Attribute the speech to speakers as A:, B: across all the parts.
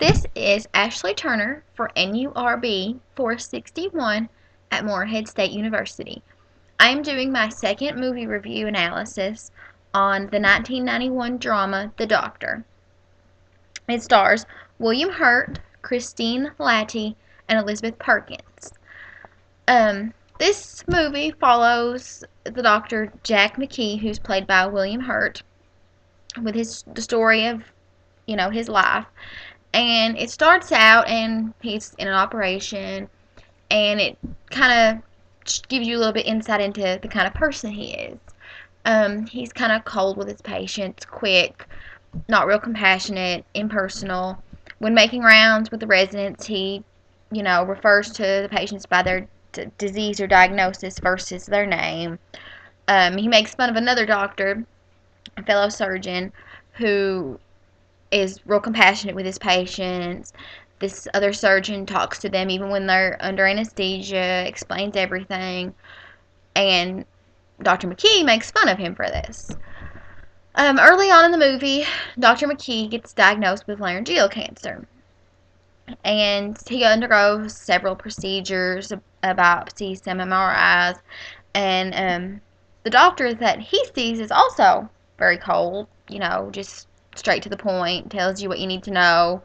A: This is Ashley Turner for NURB 461 at Morehead State University. I am doing my second movie review analysis on the 1991 drama The Doctor. It stars William Hurt, Christine Latty, and Elizabeth Perkins. This movie follows the Doctor Jack McKee, who's played by William Hurt, with the story of his life. And it starts out, and he's in an operation, and it kind of gives you a little bit insight into the kind of person he is. He's kind of cold with his patients, quick, not real compassionate, impersonal. When making rounds with the residents, he, refers to the patients by their disease or diagnosis versus their name. He makes fun of another doctor, a fellow surgeon, who is real compassionate with his patients. This other surgeon talks to them even when they're under anesthesia, explains everything, and Dr. McKee makes fun of him for this. Early on in the movie, Dr. McKee gets diagnosed with laryngeal cancer, and he undergoes several procedures, a biopsy, some MRIs, and the doctor that he sees is also very cold, just straight to the point, tells you what you need to know,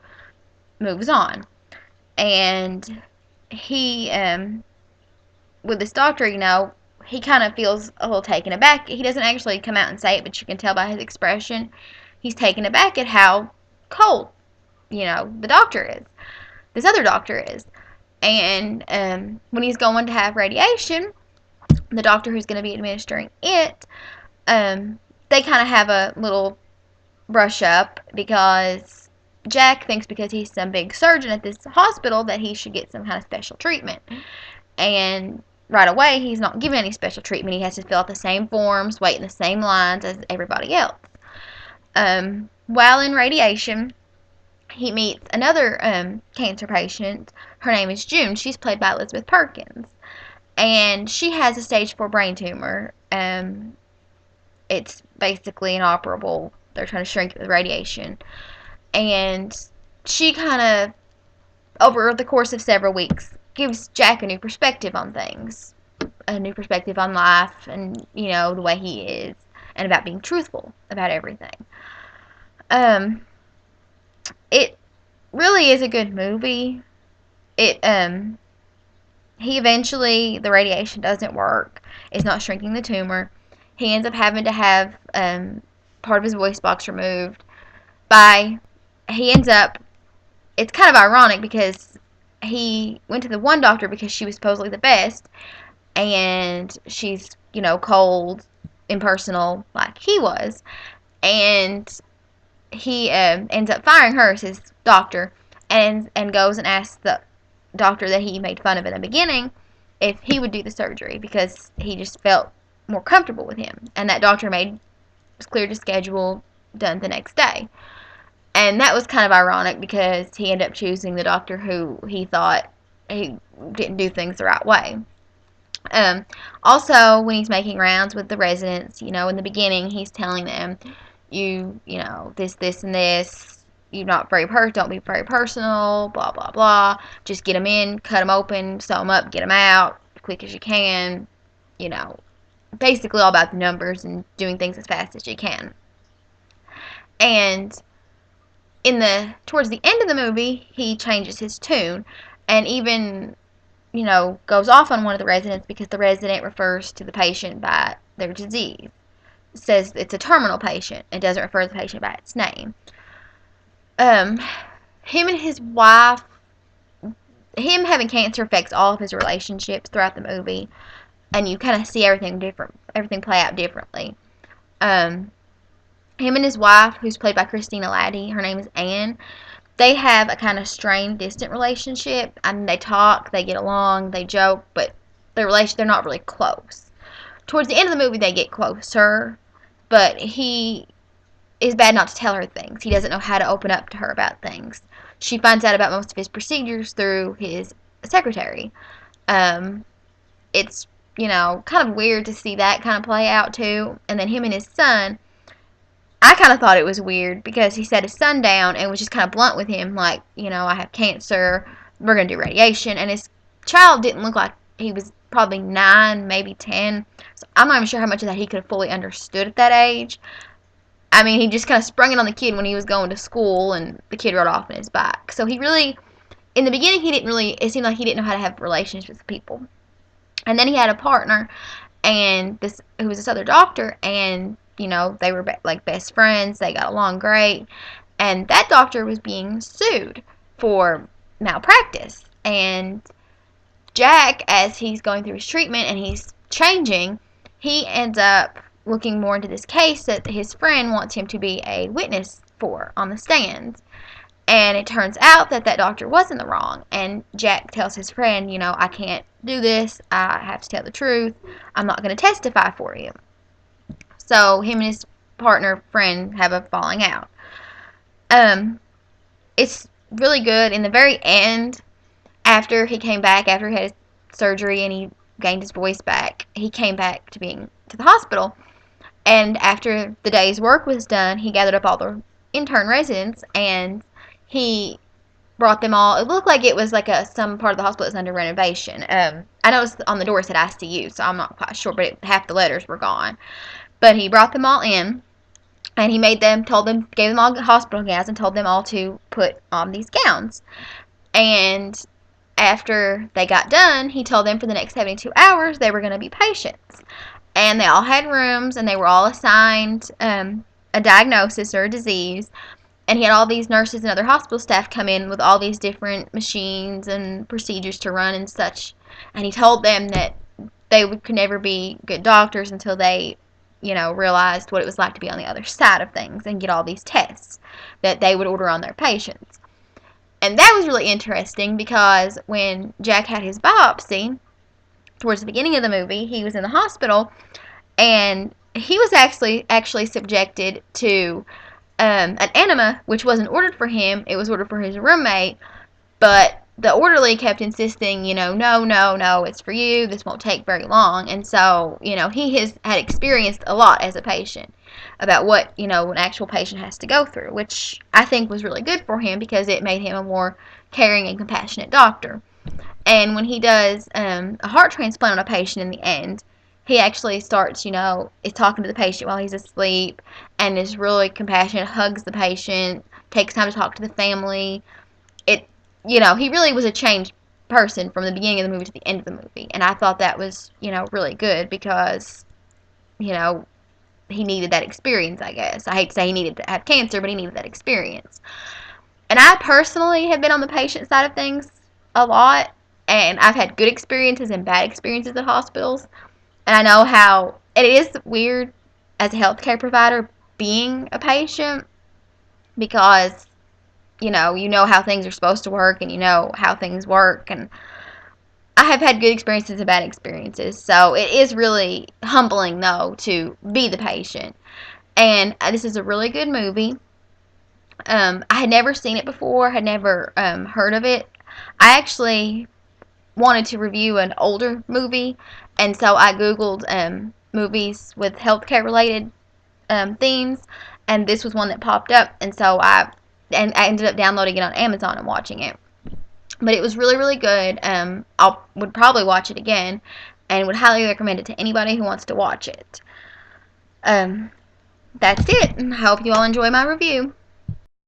A: moves on. And he, with this doctor, he kind of feels a little taken aback. He doesn't actually come out and say it, but you can tell by his expression. He's taken aback at how cold, the doctor is. This other doctor is. And when he's going to have radiation, the doctor who's going to be administering it, they kind of have a little brush up because Jack thinks because he's some big surgeon at this hospital that he should get some kind of special treatment. And right away, he's not given any special treatment. He has to fill out the same forms, wait in the same lines as everybody else. While in radiation, he meets another cancer patient. Her name is June. She's played by Elizabeth Perkins. And she has a stage 4 brain tumor. It's basically inoperable. They're trying to shrink it with radiation. And she kind of, over the course of several weeks, gives Jack a new perspective on things. A new perspective on life and, the way he is. And about being truthful about everything. It really is a good movie. He eventually, the radiation doesn't work. It's not shrinking the tumor. He ends up having to have part of his voice box removed. It's kind of ironic because he went to the one doctor because she was supposedly the best, and she's, cold, impersonal like he was, and he ends up firing her as his doctor, and goes and asks the doctor that he made fun of in the beginning if he would do the surgery because he just felt more comfortable with him, and that doctor cleared his schedule, done the next day. And that was kind of ironic because he ended up choosing the doctor who he thought he didn't do things the right way. Also, when he's making rounds with the residents, in the beginning, he's telling them, this, and this, don't be very personal, blah, blah, blah. Just get them in, cut them open, sew them up, get them out, as quick as you can, basically all about the numbers and doing things as fast as you can. And towards the end of the movie, he changes his tune and even, goes off on one of the residents because the resident refers to the patient by their disease. It says it's a terminal patient. It doesn't refer to the patient by its name. Him and his wife, him having cancer affects all of his relationships throughout the movie, and you kind of see everything play out differently. Him and his wife, who's played by Christina Latty, her name is Anne, they have a kind of strained, distant relationship. I mean, they talk, they get along, they joke, but they're not really close. Towards the end of the movie, they get closer, but he is bad not to tell her things. He doesn't know how to open up to her about things. She finds out about most of his procedures through his secretary. It's, kind of weird to see that kind of play out, too. And then him and his son, I kind of thought it was weird because he set his son down and was just kind of blunt with him, like, I have cancer, we're going to do radiation. And his child didn't look like he was probably 9, maybe 10. So I'm not even sure how much of that he could have fully understood at that age. I mean, he just kind of sprung it on the kid when he was going to school, and the kid rode off on his back. So he really, in the beginning, it seemed like he didn't know how to have relationships with people. And then he had a partner, and who was this other doctor, and they were like best friends. They got along great, and that doctor was being sued for malpractice. And Jack, as he's going through his treatment and he's changing, he ends up looking more into this case that his friend wants him to be a witness for on the stand. And it turns out that that doctor was in the wrong. And Jack tells his friend, I can't do this. I have to tell the truth. I'm not going to testify for you. So him and his partner friend have a falling out. It's really good. In the very end, after he came back, after he had his surgery and he gained his voice back, he came back to the hospital. And after the day's work was done, he gathered up all the intern residents and he brought them all. It looked like it was like some part of the hospital is under renovation. I noticed on the door it said ICU, so I'm not quite sure, but half the letters were gone. But he brought them all in, and he gave them all hospital gowns and told them all to put on these gowns. And after they got done, he told them for the next 72 hours they were going to be patients. And they all had rooms, and they were all assigned a diagnosis or a disease. And he had all these nurses and other hospital staff come in with all these different machines and procedures to run and such. And he told them that they could never be good doctors until they, realized what it was like to be on the other side of things and get all these tests that they would order on their patients. And that was really interesting because when Jack had his biopsy, towards the beginning of the movie, he was in the hospital, and he was actually subjected to an enema, which wasn't ordered for him. It was ordered for his roommate, but the orderly kept insisting, no, it's for you. This won't take very long. And so, he had experienced a lot as a patient about what, an actual patient has to go through, which I think was really good for him because it made him a more caring and compassionate doctor. And when he does a heart transplant on a patient in the end, he actually starts, is talking to the patient while he's asleep and is really compassionate, hugs the patient, takes time to talk to the family. He really was a changed person from the beginning of the movie to the end of the movie. And I thought that was, really good because, he needed that experience, I guess. I hate to say he needed to have cancer, but he needed that experience. And I personally have been on the patient side of things a lot, and I've had good experiences and bad experiences at hospitals. And I know how it is weird as a healthcare provider being a patient because, you know how things are supposed to work and you know how things work. And I have had good experiences and bad experiences. So it is really humbling, though, to be the patient. And this is a really good movie. I had never seen it before, had never heard of it. I actually wanted to review an older movie, and so I Googled movies with healthcare related themes, and this was one that popped up, and so I ended up downloading it on Amazon and watching it. But it was really, really good. Would probably watch it again, and would highly recommend it to anybody who wants to watch it. That's it. I hope you all enjoy my review.